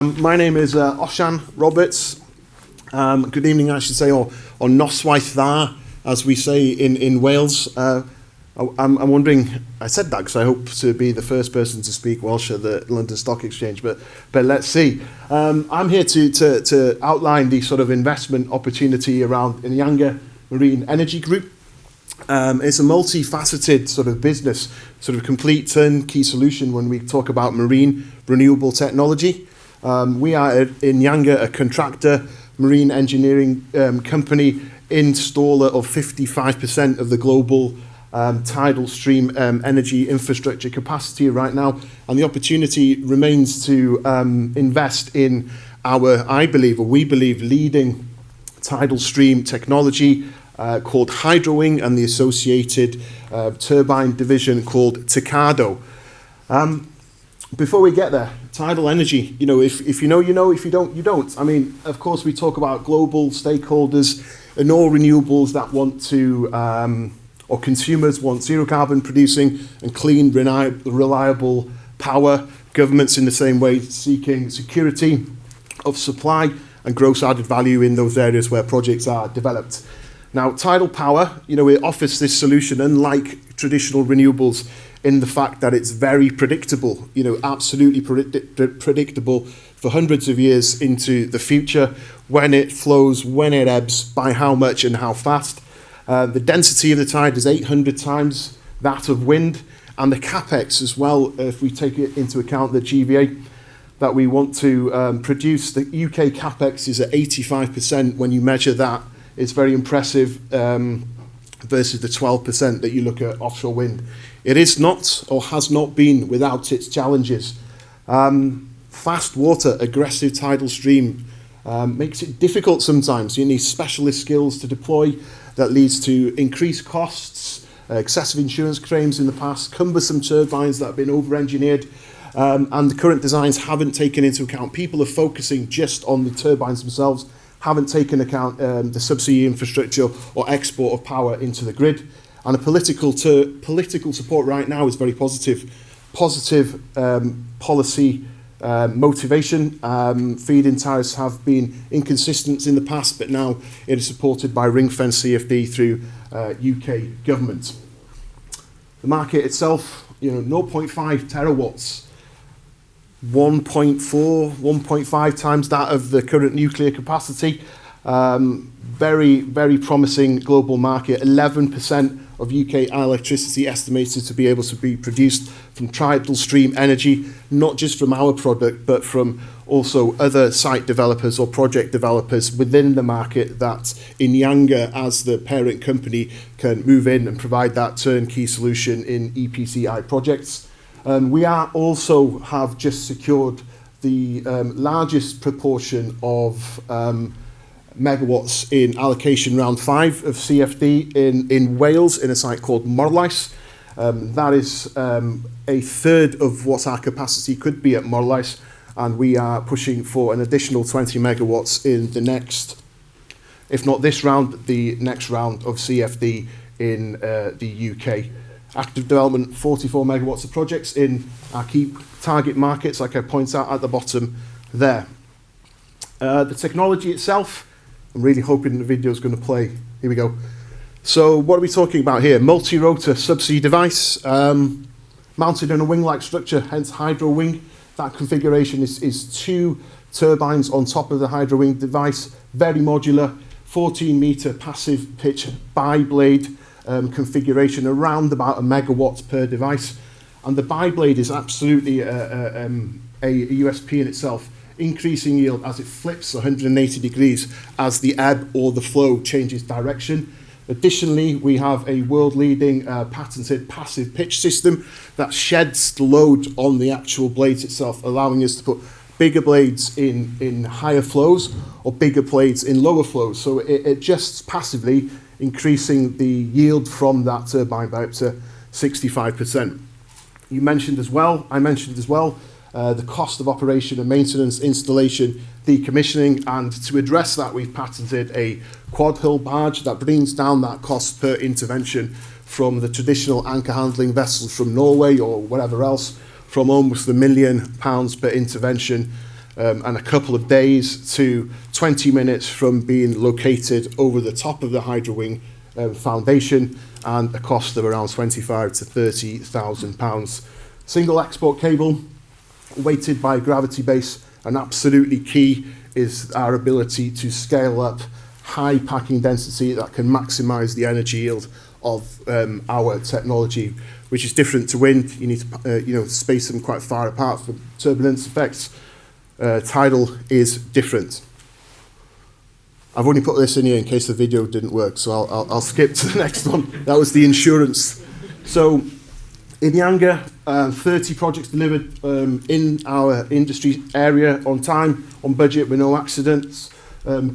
My name is Osian Roberts. Good evening, I should say, or noswaith dda, as we say in Wales. I'm wondering, I said that because I hope to be the first person to speak Welsh at the London Stock Exchange, but let's see. I'm here to outline the sort of investment opportunity around Inyanga Marine Energy Group. It's a multifaceted sort of business, sort of complete turnkey solution when we talk about marine renewable technology. We are at Inyanga, a contractor, marine engineering company, installer of 55% of the global tidal stream energy infrastructure capacity right now. And the opportunity remains to invest in our, we believe, leading tidal stream technology called HydroWing and the associated turbine division called Tocardo. Before we get there, tidal energy, if you know, you know, if you don't, you don't. I mean, of course, we talk about global stakeholders and all renewables that want to, or consumers want zero carbon producing and clean, reliable power. Governments in the same way seeking security of supply and gross added value in those areas where projects are developed. Now, tidal power, it offers this solution unlike traditional renewables in the fact that it's very predictable, absolutely predictable for hundreds of years into the future, when it flows, when it ebbs, by how much and how fast. The density of the tide is 800 times that of wind, and the capex as well, if we take it into account the GVA that we want to produce. The UK capex is at 85% when you measure that. It's very impressive versus the 12% that you look at offshore wind. It is not, or has not been, without its challenges. Fast water, aggressive tidal stream makes it difficult sometimes. You need specialist skills to deploy. That leads to increased costs, excessive insurance claims in the past, cumbersome turbines that have been over-engineered, and the current designs haven't taken into account. People are focusing just on the turbines themselves, haven't taken account the subsea infrastructure or export of power into the grid. And political support right now is very positive. Positive policy motivation. Feed-in tariffs have been inconsistent in the past, but now it is supported by ring-fence CFD through UK government. The market itself, 0.5 terawatts, 1.5 times that of the current nuclear capacity. Very, very promising global market. 11% of UK electricity estimated to be able to be produced from tidal stream energy, not just from our product, but from also other site developers or project developers within the market that Inyanga, as the parent company, can move in and provide that turnkey solution in EPCI projects. We are also have just secured the largest proportion of megawatts in allocation round 5 of CFD in Wales in a site called Morlais. That is a third of what our capacity could be at Morlais, and we are pushing for an additional 20 megawatts in the next, if not this round, the next round of CFD in the UK. Active development, 44 megawatts of projects in our key target markets, like I point out at the bottom there. The technology itself, I'm really hoping the video is going to play. Here we go. So what are we talking about here? Multi-rotor subsea device, mounted in a wing-like structure, hence HydroWing. That configuration is 2 turbines on top of the HydroWing device, very modular, 14-meter passive pitch bi-blade configuration, around about a megawatt per device. And the bi-blade is absolutely a USP in itself, increasing yield as it flips 180 degrees as the ebb or the flow changes direction. Additionally, we have a world-leading patented passive pitch system that sheds the load on the actual blades itself, allowing us to put bigger blades in higher flows or bigger blades in lower flows. So it adjusts passively, increasing the yield from that turbine by up to 65%. I mentioned as well, the cost of operation and maintenance, installation, decommissioning, and to address that, we've patented a quad hull barge that brings down that cost per intervention from the traditional anchor handling vessels from Norway or whatever else, from almost £1 million per intervention and a couple of days to 20 minutes from being located over the top of the HydroWing foundation, and a cost of around 25 to 30,000 pounds. Single export cable, weighted by gravity base, and absolutely key is our ability to scale up high packing density that can maximize the energy yield of our technology, which is different to wind. You need to space them quite far apart for turbulence effects. Tidal is different. I've only put this in here in case the video didn't work, so I'll skip to the next one. That was the insurance. So Inyanga, 30 projects delivered in our industry area on time, on budget, with no accidents.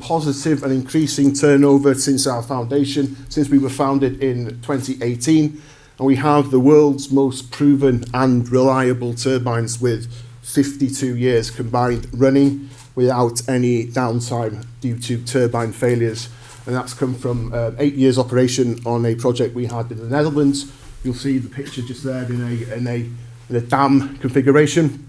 Positive and increasing turnover since our foundation, since we were founded in 2018. And we have the world's most proven and reliable turbines with 52 years combined running without any downtime due to turbine failures. And that's come from 8 years operation on a project we had in the Netherlands. You'll see the picture just there in a dam configuration.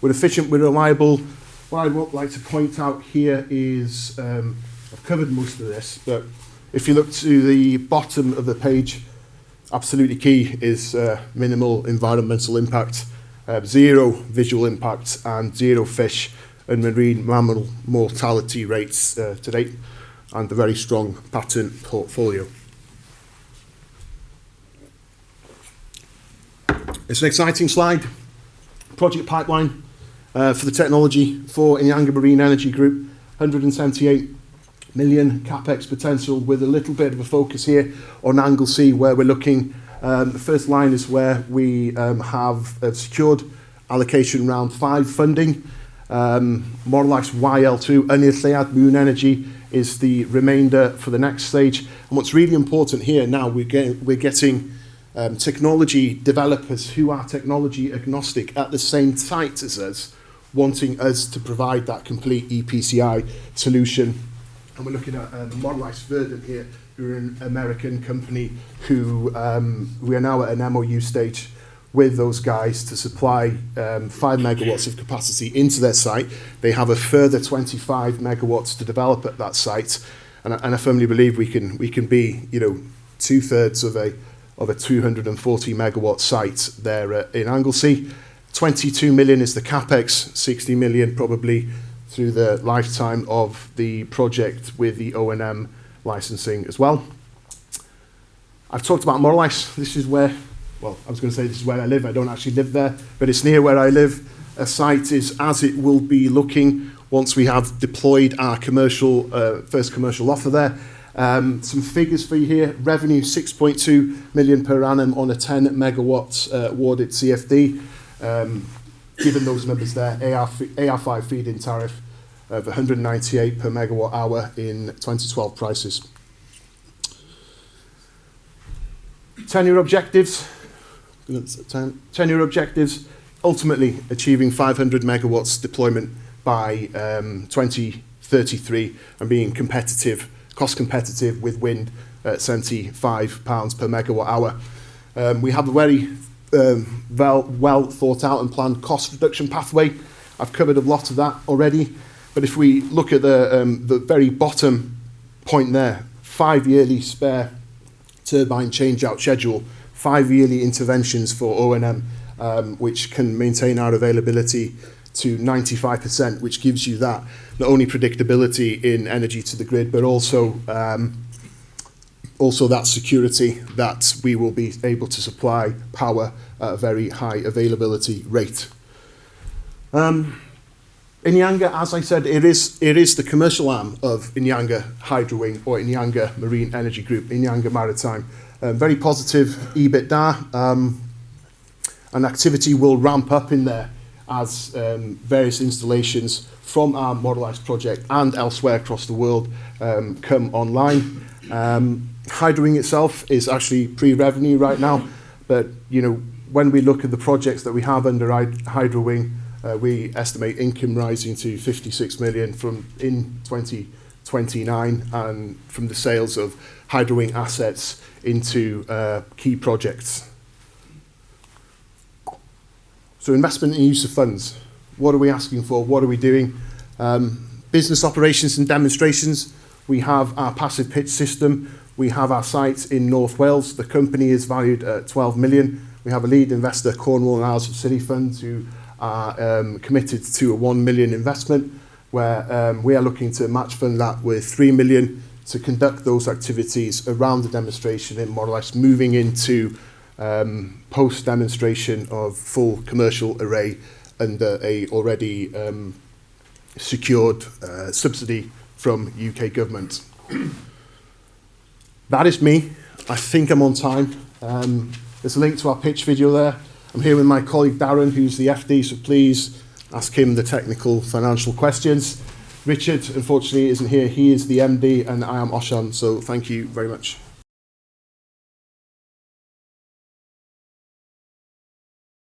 We're efficient, we're reliable. What I would like to point out here is, I've covered most of this, but if you look to the bottom of the page, absolutely key is minimal environmental impact, zero visual impact, and zero fish and marine mammal mortality rates to date, and a very strong patent portfolio. It's an exciting slide. Project pipeline for the technology for Inyanga Marine Energy Group, 178 million capex potential, with a little bit of a focus here on Anglesey, where we're looking. The first line is where we have secured allocation round 5 funding. Morlach's YL2, Unythliad Moon Energy is the remainder for the next stage. And what's really important here now, we're getting technology developers who are technology agnostic at the same site as us, wanting us to provide that complete EPCI solution. And we're looking at Morlach's Verdant here, who are an American company who we are now at an MOU stage with those guys to supply 5 megawatts of capacity into their site. They have a further 25 megawatts to develop at that site, and I firmly believe we can be 2/3 of a 240 megawatt site there in Anglesey. 22 million is the capex, 60 million probably through the lifetime of the project with the O&M licensing as well. I've talked about Morlach's. This is where, well, I was going to say this is where I live. I don't actually live there, but it's near where I live. A site is as it will be looking once we have deployed our first commercial offer there. Some figures for you here. Revenue 6.2 million per annum on a 10 megawatts awarded CFD. Given those numbers there, AR5 feed-in tariff of 198 per megawatt hour in 2012 prices. 10-year objectives. 10-year objectives, ultimately achieving 500 megawatts deployment by 2033 and being competitive, cost competitive with wind at £75 per megawatt hour. We have a very well thought out and planned cost reduction pathway. I've covered a lot of that already, but if we look at the very bottom point there, 5-yearly spare turbine change-out schedule, 5 yearly interventions for O&M, which can maintain our availability to 95%, which gives you that not only predictability in energy to the grid, but also that security that we will be able to supply power at a very high availability rate. Inyanga, as I said, it is the commercial arm of Inyanga HydroWing or Inyanga Marine Energy Group, Inyanga Maritime. Very positive EBITDA, and activity will ramp up in there as various installations from our Morlach's project and elsewhere across the world come online. HydroWing itself is actually pre-revenue right now, but when we look at the projects that we have under HydroWing, we estimate income rising to 56 million in 2029, and from the sales of HydroWing assets into key projects. So investment and use of funds. What are we asking for? What are we doing? Business operations and demonstrations. We have our passive pitch system. We have our sites in North Wales. The company is valued at 12 million. We have a lead investor, Cornwall and Isles of City Fund, who are committed to a 1 million investment, where we are looking to match fund that with 3 million to conduct those activities around the demonstration and more or less moving into post-demonstration of full commercial array under a already secured subsidy from UK government. That is me. I think I'm on time. There's a link to our pitch video there. I'm here with my colleague Darren, who's the FD, so please ask him the technical financial questions. Richard, unfortunately, isn't here. He is the MD, and I am Oshan, so thank you very much.